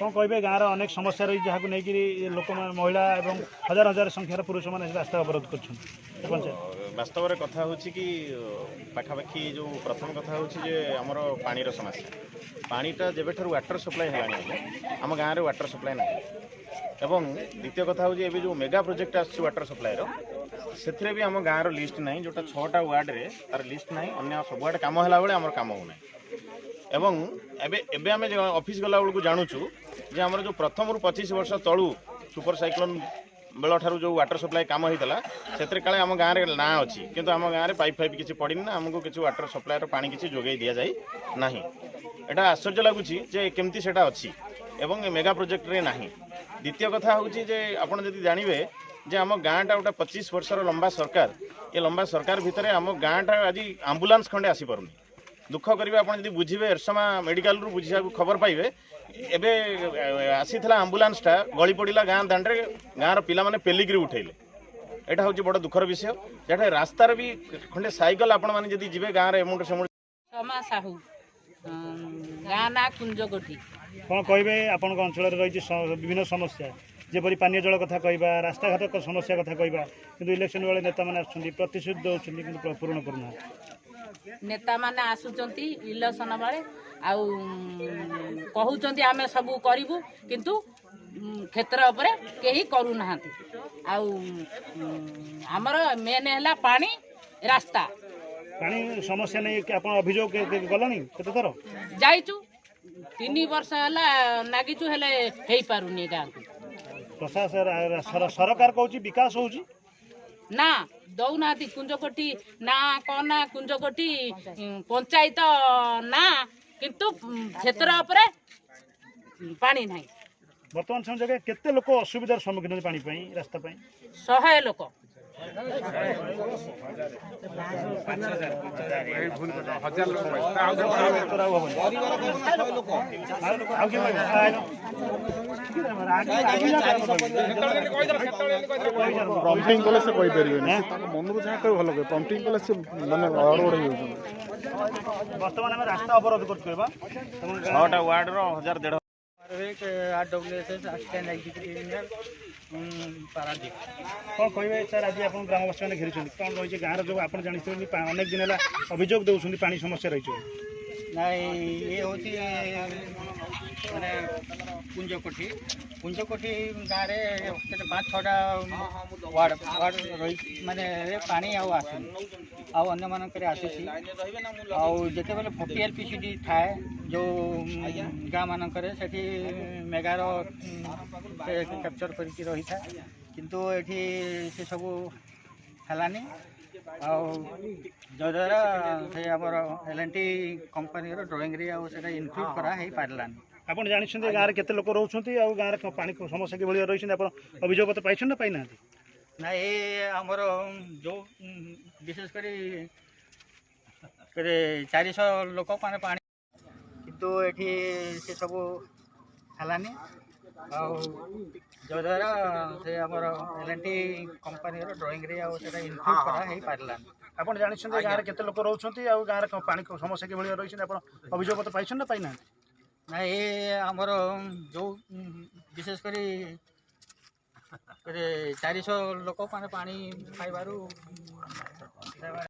कौन कहे गाँव अनेक समस्या रही जहाँ नहीं लोक महिला और हजार हजार संख्यार पुरुष मैंने रास्ता अवरोध कर वास्तव में कथा हूँ कि पाखापाखि जो प्रथम कथा हूँ आमर पानीर समस्या पानीटा जब वाटर सप्लाई है आम गाँव में वाटर सप्लाई ना एवं द्वितीय कथा हूँ एवं जो मेगा प्रोजेक्ट आस वाटर सप्लाईर से भी आम गाँव लिस्ट ना जोटा 6टा वार्ड रे तार लिस्ट ना अन्य सब आड़े कम है बेले आम कम होना एवं एबे आम ऑफिस गला बेलू जानूँ जे आमर जो प्रथम 25 वर्ष तलू सुपर साइक्लोन बेल ठार जो वाटर सप्लाई कम होता से काले आम गाँव में ना अच्छी किंतु आम गाँव में पाइप फाइप किसी पड़नी ना आमको किसी वाटर सप्लाईर पानी किसी जोगे दि जाए ना यहाँ आश्चर्य लगुच केमती सेटा अच्छी एवं मेगा प्रोजेक्ट रे ना द्वितीय कथा हूँ आपड़ जब जानवे जे आम गाँटा गोटे 25 वर्षर लंबा सरकार ये लंबा सरकार भितर आम गाँटा आज आम्बुलांस खंडे आसी पारुनी दुख करेंगे आप बुझे एरसमा मेडिकल रु बुझा खबर पाइबे एबे आसीला आम्बुलांसटा गली पड़ा गाँ दाण्डे गाँव पिला माने पेलिकी उठेले यहाँ हूँ बड़ दुखर विषय जहाँ रास्तार भी खंडे साइकेल आपण मैंने जब जी गाँव में एमुंड सेमुंड क्षमा साहू गाँ ना कुंजकोठी कौन कहे आपण अंचल रही विभिन्न समस्या जेपरी पानी जल कथा कहवा रास्ता घाट समस्या कथा कहवा कि इलेक्शन बेले नेता मैंने प्रतिश्रुति दौरान पूर्ण करना नेता माने आसुचंती इलेक्शन बेले आउ कहउचंती आमे सब करिवु किंतु क्षेत्र उपरे केही करू नाहंती आउ हमर मेन हैला पानी रास्ता पानी समस्या नहीं कि आपण अभियोग गलनी केते थर जाइचु 3 वर्ष हैला नागिचु हेले हेई पारुनी गाँ प्रशासन सरकार कहूँ विकास होउची ना दौना कुंजकोठी ना कना कुंजकोठी पंचायत ना किंतु क्षेत्र उपरे पानी नहीं बर्तमान समय जगह केते लोक असुविधार सम्मुखीन पानी पाई रास्ता पाई 100 लोक पंपिंग कले से कहि परिबे मन को जहाँ कह भल पंपिंग कले से माने अरोड़ वर्तमान आम रास्ता अवरोध कर 6टा वार्ड रो 1000 पारादीप कौन कहे सर आज आप ग्रामवासी मैंने घेरी कौन रही गाँव जो आप जानते अनेक दिन है अभियोग दौरान पानी समस्या रही ये हूँ मैंने कुंजकोठी गाँव में 5-6टा वार्ड वार्ड रही माने पानी आसुनी आने मानक आसूसी आते बेले 40 LPCD थाए जो गाँ मानक मेगार कैप्चर करके रही था किंतु ये से सब है जद्वारा से आमर L&T कंपनी ड्राइंग इनक्लूड करा पारानी आप जानते गाँव में केते लोक रोच गाँव पानी समस्या कि रही अभियोग तो पाई ना पाई ना ये आमर जो विशेषकर 400 लोक मैंने पानी किंतु ये से सब है जद्वारा से आमर L&T कंपनी ड्राइंग इनक्लूड करा पारानी आप जानते गाँव में केते लोक रोच गाँव पानी समस्या कि रही अभियोग तो पाई ना पाई ना ये आमर जो विशेषकर 400 लोक मैंने पानी पाइबारू